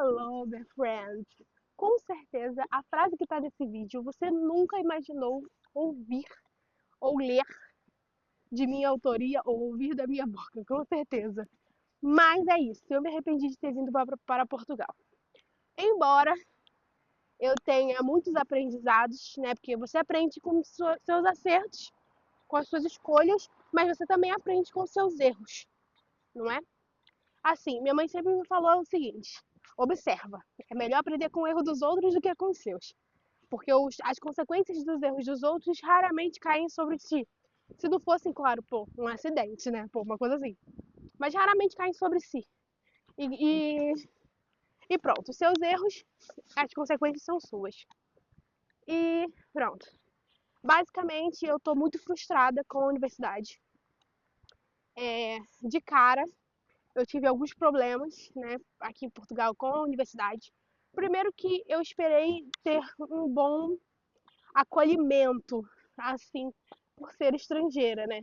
Hello, my friends! Com certeza, a frase que está nesse vídeo você nunca imaginou ouvir ou ler de minha autoria ou ouvir da minha boca, com certeza. Mas é isso, eu me arrependi de ter vindo para Portugal. Embora eu tenha muitos aprendizados, né? Porque você aprende com seus acertos, com as suas escolhas, mas você também aprende com seus erros, não é? Assim, minha mãe sempre me falou o seguinte: observa, é melhor aprender com o erro dos outros do que com os seus. Porque as consequências dos erros dos outros raramente caem sobre ti. Se não fossem, claro, um acidente, né? Uma coisa assim. Mas raramente caem sobre si. E pronto, os seus erros, as consequências são suas. E pronto. Basicamente, eu tô muito frustrada com a universidade. De cara, eu tive alguns problemas, né, aqui em Portugal com a universidade. Primeiro que eu esperei ter um bom acolhimento, assim, por ser estrangeira, né?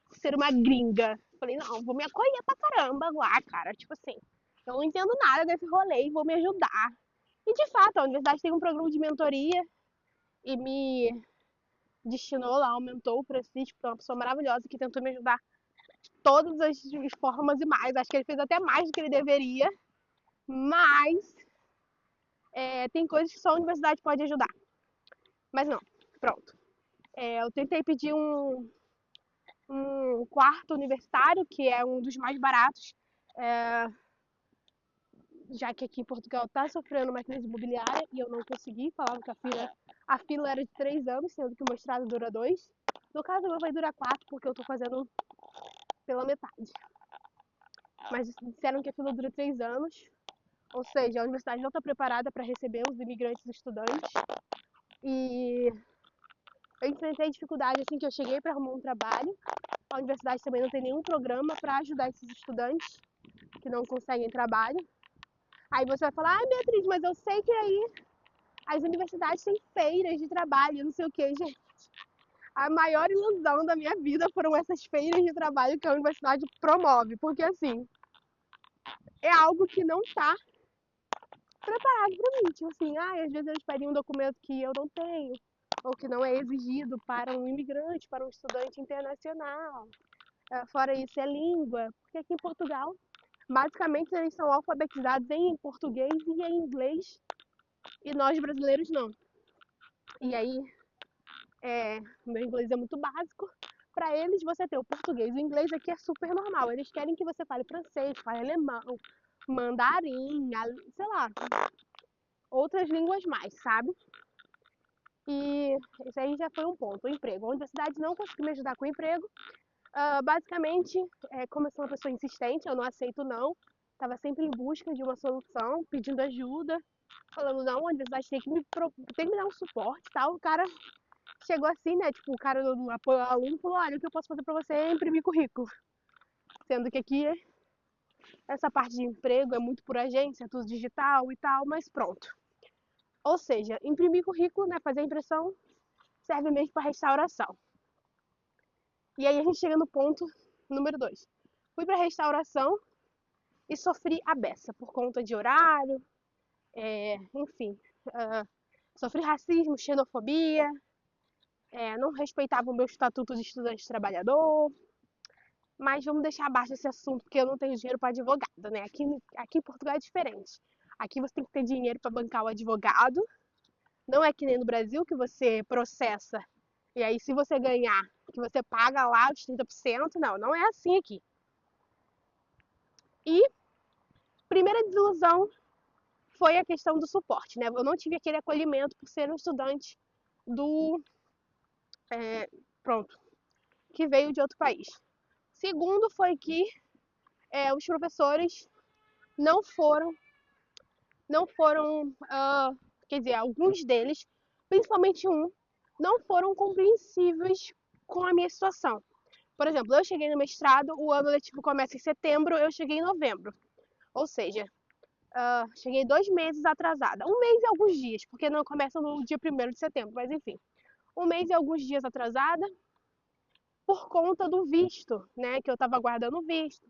Por ser uma gringa. Falei, não, vou me acolher pra caramba lá, cara. Tipo assim, eu não entendo nada desse rolê e vou me ajudar. E de fato, a universidade tem um programa de mentoria e me destinou lá, aumentou o prestígio para uma pessoa maravilhosa que tentou me ajudar de todas as formas e mais. Acho que ele fez até mais do que ele deveria. Mas tem coisas que só a universidade pode ajudar. Mas não, pronto. Eu tentei pedir um quarto universitário, que é um dos mais baratos, já que aqui em Portugal está sofrendo uma crise imobiliária e eu não consegui. Falavam que a fila era de 3 anos, sendo que o mestrado dura 2. No caso, o meu vai durar 4, porque eu estou fazendo pela metade. Mas disseram que a fila dura 3 anos, ou seja, a universidade não está preparada para receber os imigrantes e estudantes. E eu enfrentei dificuldade assim que eu cheguei para arrumar um trabalho. A universidade também não tem nenhum programa para ajudar esses estudantes que não conseguem trabalho. Aí você vai falar, ai Beatriz, mas eu sei que aí as universidades têm feiras de trabalho, não sei o que, gente. A maior ilusão da minha vida foram essas feiras de trabalho que a universidade promove, porque assim, é algo que não está preparado para mim. Tipo assim, às vezes eles pedem um documento que eu não tenho, ou que não é exigido para um imigrante, para um estudante internacional. Fora isso, é língua, porque aqui em Portugal, basicamente, eles são alfabetizados em português e em inglês, e nós brasileiros não. E aí, meu inglês é muito básico. Para eles, você ter o português e o inglês aqui é super normal. Eles querem que você fale francês, fale alemão, mandarim, sei lá, outras línguas mais, sabe? E isso aí já foi um ponto, o emprego. A universidade não conseguiu me ajudar com o emprego. Basicamente, como eu sou uma pessoa insistente, eu não aceito não. Estava sempre em busca de uma solução, pedindo ajuda, falando, não, a universidade tem que me dar um suporte e tal. O cara chegou assim, né, tipo, o cara do apoio ao aluno falou, olha, o que eu posso fazer para você é imprimir currículo. Sendo que aqui, essa parte de emprego é muito por agência, tudo digital e tal, mas pronto. Ou seja, imprimir currículo, né, fazer a impressão, serve mesmo para restauração. E aí a gente chega no ponto número 2. Fui para restauração e sofri a beça por conta de horário, enfim. Sofri racismo, xenofobia, não respeitava o meu estatuto de estudante trabalhador. Mas vamos deixar abaixo esse assunto, porque eu não tenho dinheiro para advogado, né? Aqui em Portugal é diferente. Aqui você tem que ter dinheiro para bancar o advogado. Não é que nem no Brasil, que você processa. E aí, se você ganhar, que você paga lá os 30%. Não é assim aqui. E primeira desilusão foi a questão do suporte, né? Eu não tive aquele acolhimento por ser um estudante pronto, que veio de outro país. Segundo foi que os professores não foram, quer dizer, alguns deles, principalmente um, não foram compreensíveis com a minha situação. Por exemplo, eu cheguei no mestrado, o ano letivo começa em setembro, eu cheguei em novembro. Ou seja, cheguei 2 meses atrasada. 1 mês e alguns dias, porque não começa no dia 1º de setembro, mas enfim. 1 mês e alguns dias atrasada por conta do visto, né? Que eu estava aguardando o visto.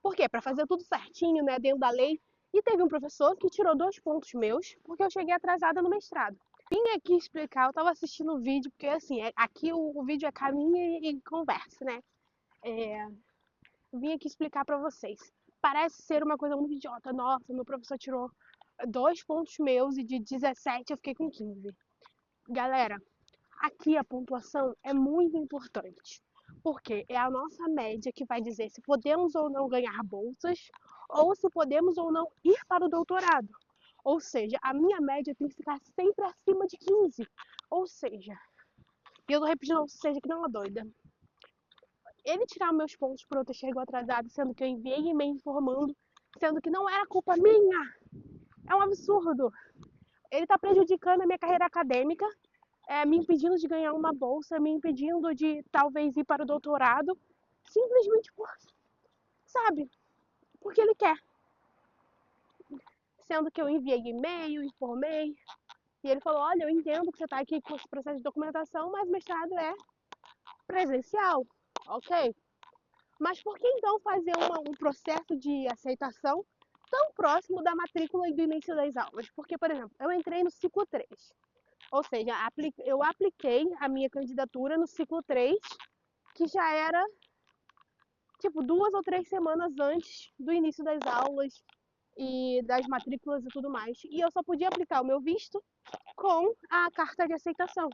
Por quê? Para fazer tudo certinho, né? Dentro da lei, E teve um professor que tirou 2 pontos meus porque eu cheguei atrasada no mestrado. Vim aqui explicar, eu tava assistindo o vídeo, porque assim, aqui o vídeo é caminho e conversa, né? Vim aqui explicar pra vocês. Parece ser uma coisa muito idiota. Nossa, meu professor tirou 2 pontos meus e de 17 eu fiquei com 15. Galera, aqui a pontuação é muito importante, porque é a nossa média que vai dizer se podemos ou não ganhar bolsas ou se podemos ou não ir para o doutorado. Ou seja, a minha média tem que ficar sempre acima de 15. Ou seja, e eu tô repetindo, ou seja, que não é uma doida. Ele tirar meus pontos por eu ter chegado atrasado, sendo que eu enviei e-mail informando, sendo que não era culpa minha, é um absurdo. Ele tá prejudicando a minha carreira acadêmica, me impedindo de ganhar uma bolsa, me impedindo de talvez ir para o doutorado, simplesmente por, sabe, porque ele quer. Sendo que eu enviei e-mail, informei, e ele falou, olha, eu entendo que você está aqui com esse processo de documentação, mas o mestrado é presencial, ok? Mas por que então fazer um processo de aceitação tão próximo da matrícula e do início das aulas? Porque, por exemplo, eu entrei no ciclo 3, ou seja, eu apliquei a minha candidatura no ciclo 3, que já era tipo 2 ou 3 semanas antes do início das aulas e das matrículas e tudo mais. E eu só podia aplicar o meu visto com a carta de aceitação.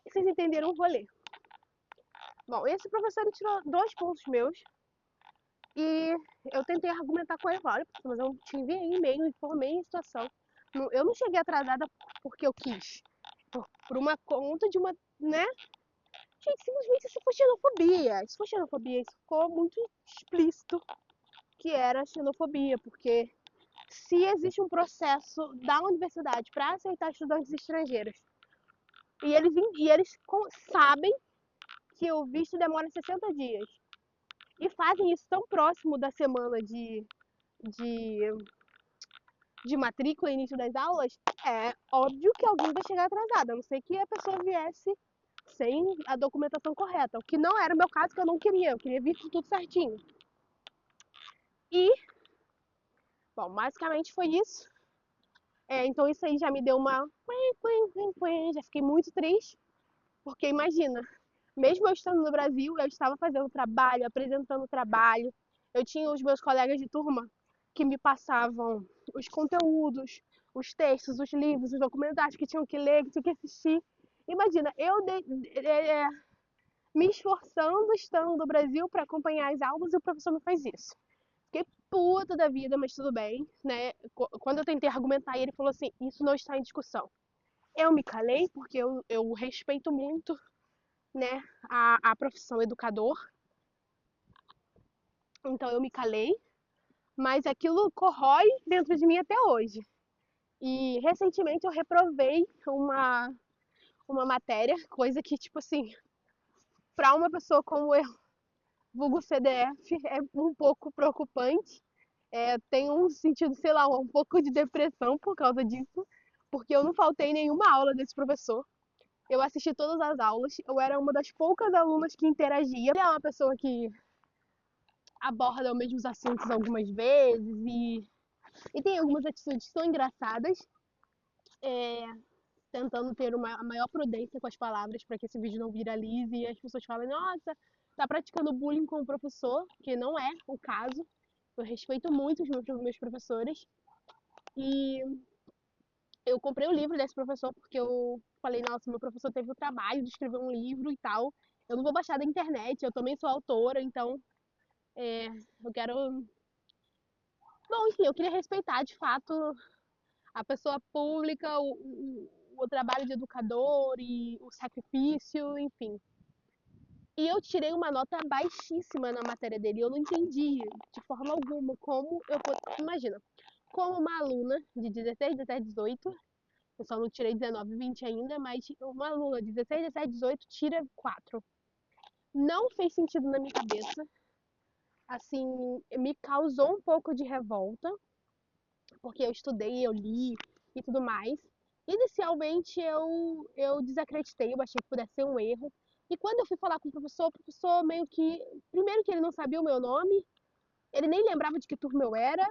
Vocês entenderam o rolê? Bom, esse professor ele tirou 2 pontos meus e eu tentei argumentar com ele, olha, mas eu te enviei e-mail, informei a situação. Eu não cheguei atrasada porque eu quis, por uma conta de uma, né? Gente, simplesmente isso foi xenofobia. Isso foi xenofobia, isso ficou muito explícito que era xenofobia, porque se existe um processo da universidade para aceitar estudantes estrangeiros e eles sabem que o visto demora 60 dias e fazem isso tão próximo da semana de, de matrícula e início das aulas, é óbvio que alguém vai chegar atrasado, a não ser que a pessoa viesse sem a documentação correta, o que não era o meu caso, que eu não queria, eu queria visto tudo certinho. E, bom, basicamente foi isso. Então isso aí já me deu uma... Já fiquei muito triste, porque imagina, mesmo eu estando no Brasil, eu estava fazendo trabalho, apresentando trabalho, eu tinha os meus colegas de turma que me passavam os conteúdos, os textos, os livros, os documentários que tinham que ler, que tinham que assistir. Imagina, me esforçando estando no Brasil para acompanhar as aulas e o professor não faz isso. Fiquei puta da vida, mas tudo bem, né? Quando eu tentei argumentar, ele falou assim: isso não está em discussão. Eu me calei porque eu respeito muito, né, a profissão educador. Então eu me calei, mas aquilo corrói dentro de mim até hoje. E recentemente eu reprovei uma matéria, coisa que, tipo assim, para uma pessoa como eu, vulgo CDF, é um pouco preocupante. Tem um sentido, sei lá, um pouco de depressão por causa disso, porque eu não faltei nenhuma aula desse professor. Eu assisti todas as aulas, eu era uma das poucas alunas que interagia. Ele é uma pessoa que aborda os mesmos assuntos algumas vezes e tem algumas atitudes tão engraçadas, é, tentando ter a maior prudência com as palavras para que esse vídeo não viralize e as pessoas falem, nossa, tá praticando bullying com o professor, que não é o caso. Eu respeito muito os meus professores e eu comprei o livro desse professor porque eu falei, nossa, meu professor teve o trabalho de escrever um livro e tal. Eu não vou baixar da internet, eu também sou autora, então eu quero. Bom, enfim, eu queria respeitar de fato a pessoa pública, o trabalho de educador e o sacrifício, enfim. E eu tirei uma nota baixíssima na matéria dele. Eu não entendi de forma alguma como eu. Imagina, como uma aluna de 16, 17, 18, eu só não tirei 19, 20 ainda, mas uma aluna de 16, 17, 18 tira 4. Não fez sentido na minha cabeça. Assim, me causou um pouco de revolta, porque eu estudei, eu li e tudo mais. Inicialmente eu desacreditei, eu achei que pudesse ser um erro. E quando eu fui falar com o professor meio que. Primeiro que ele não sabia o meu nome, Ele nem lembrava de que turma eu era,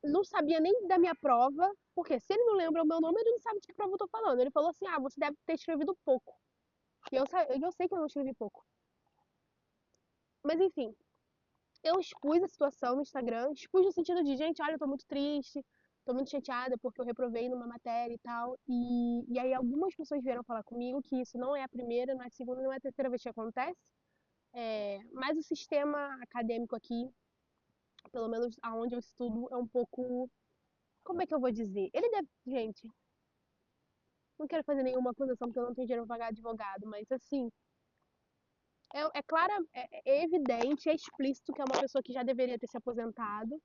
não sabia nem da minha prova, porque se ele não lembra o meu nome, ele não sabe de que prova eu tô falando. Ele falou assim: ah, você deve ter escrevido pouco. E eu sei que eu não escrevi pouco. Mas enfim, eu expus a situação no Instagram, expus no sentido de, gente, olha, eu tô muito triste, tô muito chateada porque eu reprovei numa matéria e tal. E aí algumas pessoas vieram falar comigo que isso não é a primeira, não é a segunda, não é a terceira vez que acontece. Mas o sistema acadêmico aqui, pelo menos aonde eu estudo, é um pouco. Como é que eu vou dizer? Ele deve. Gente, não quero fazer nenhuma acusação porque eu não tenho dinheiro pra pagar advogado, mas assim, é claro, é evidente, é explícito que é uma pessoa que já deveria ter se aposentado,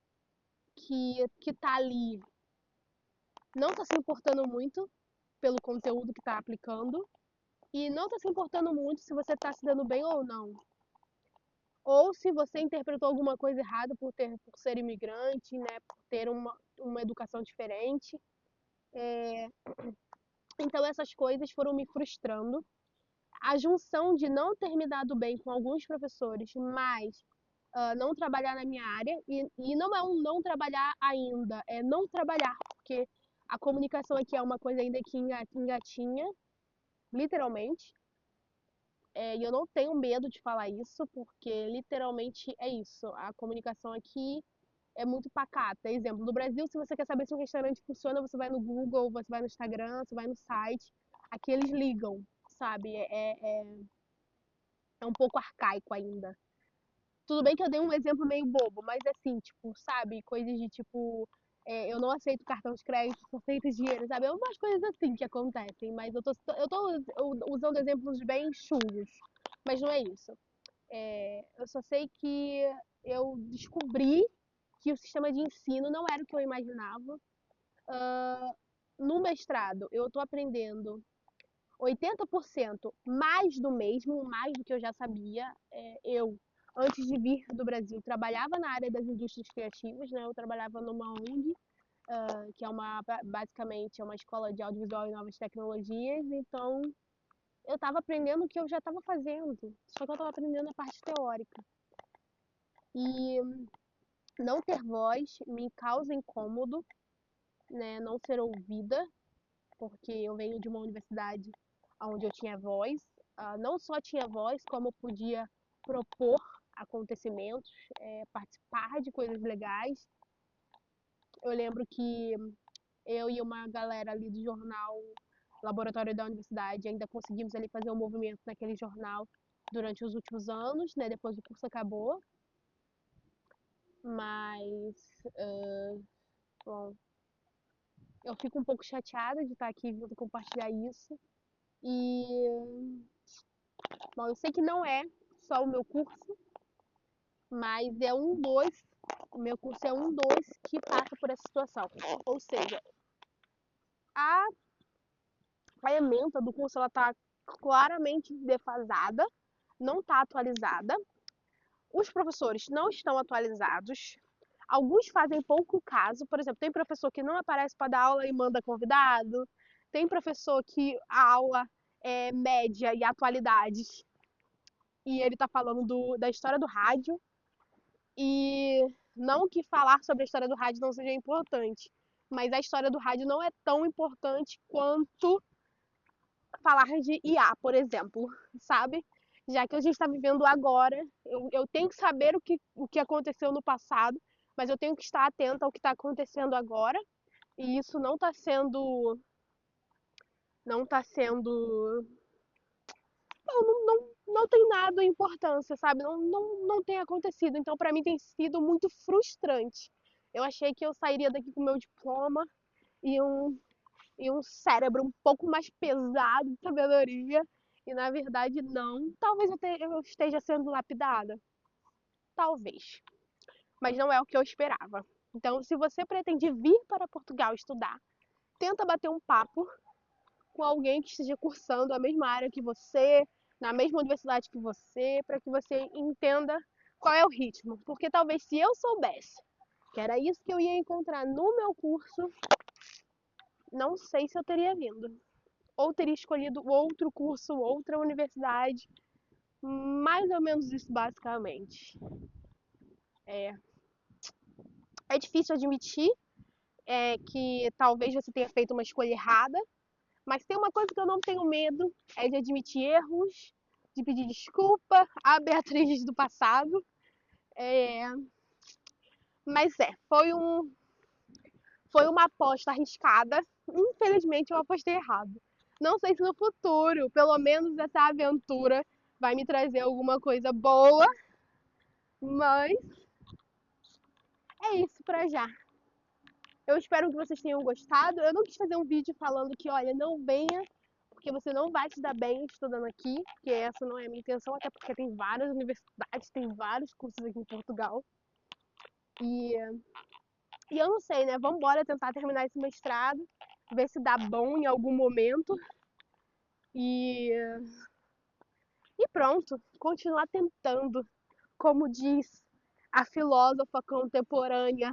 que tá ali, não tá se importando muito pelo conteúdo que tá aplicando, e não tá se importando muito se você tá se dando bem ou não. Ou se você interpretou alguma coisa errada por ser imigrante, né, por ter uma educação diferente. Então essas coisas foram me frustrando. A junção de não ter me dado bem com alguns professores, mas não trabalhar na minha área, e não é um não trabalhar ainda, é não trabalhar, porque a comunicação aqui é uma coisa ainda que engatinha, literalmente, e eu não tenho medo de falar isso, porque literalmente é isso, a comunicação aqui é muito pacata. Exemplo, no Brasil, se você quer saber se um restaurante funciona, você vai no Google, você vai no Instagram, você vai no site, aqui eles ligam, sabe? É um pouco arcaico ainda. Tudo bem que eu dei um exemplo meio bobo, mas assim, tipo, sabe? Coisas de tipo, eu não aceito cartão de crédito, só aceito dinheiro, sabe? É umas coisas assim que acontecem, mas eu tô usando exemplos bem chulos, mas não é isso. Eu só sei que eu descobri que o sistema de ensino não era o que eu imaginava. No mestrado, eu estou aprendendo 80% mais do mesmo, mais do que eu já sabia. Eu, antes de vir do Brasil, trabalhava na área das indústrias criativas, né? Eu trabalhava numa ONG, que basicamente é uma escola de audiovisual e novas tecnologias, então eu estava aprendendo o que eu já estava fazendo, só que eu estava aprendendo a parte teórica. E não ter voz me causa incômodo, né? Não ser ouvida, porque eu venho de uma universidade onde eu tinha voz, não só tinha voz, como eu podia propor acontecimentos, participar de coisas legais. Eu lembro que eu e uma galera ali do jornal Laboratório da Universidade ainda conseguimos ali fazer um movimento naquele jornal durante os últimos anos, né? Depois o curso acabou. Mas, bom, eu fico um pouco chateada de estar aqui vindo compartilhar isso. E, bom, eu sei que não é só o meu curso, mas o meu curso é um dos que passa por essa situação. Ou seja, a, a ementa do curso ela está claramente defasada, não está atualizada. Os professores não estão atualizados. Alguns fazem pouco caso, por exemplo, tem professor que não aparece para dar aula e manda convidado, tem professor que a aula é média e atualidades, e ele está falando da história do rádio, e não que falar sobre a história do rádio não seja importante, mas a história do rádio não é tão importante quanto falar de IA, por exemplo, sabe? Já que a gente está vivendo agora, eu tenho que saber o que aconteceu no passado, mas eu tenho que estar atenta ao que está acontecendo agora, e isso não está sendo. Não está sendo. Não tem nada de importância, sabe? Não tem acontecido. Então, para mim, tem sido muito frustrante. Eu achei que eu sairia daqui com meu diploma e um cérebro um pouco mais pesado de sabedoria. E na verdade, não. Talvez eu esteja sendo lapidada. Talvez. Mas não é o que eu esperava. Então, se você pretende vir para Portugal estudar, tenta bater um papo com alguém que esteja cursando a mesma área que você, na mesma universidade que você, para que você entenda qual é o ritmo. Porque talvez se eu soubesse que era isso que eu ia encontrar no meu curso, não sei se eu teria vindo. Ou teria escolhido outro curso, outra universidade. Mais ou menos isso, basicamente. É, é difícil admitir que talvez você tenha feito uma escolha errada, mas tem uma coisa que eu não tenho medo, é de admitir erros, de pedir desculpa à Beatriz do passado. É, mas foi uma aposta arriscada. Infelizmente eu apostei errado. Não sei se no futuro, pelo menos essa aventura vai me trazer alguma coisa boa, mas é isso pra já. Eu espero que vocês tenham gostado. Eu não quis fazer um vídeo falando que, olha, não venha, porque você não vai se dar bem estudando aqui, que essa não é a minha intenção, até porque tem várias universidades, tem vários cursos aqui em Portugal. E, e eu não sei, né? Vamos embora tentar terminar esse mestrado, ver se dá bom em algum momento. E, e pronto, continuar tentando, como diz a filósofa contemporânea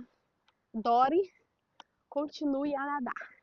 Dory, continue a nadar.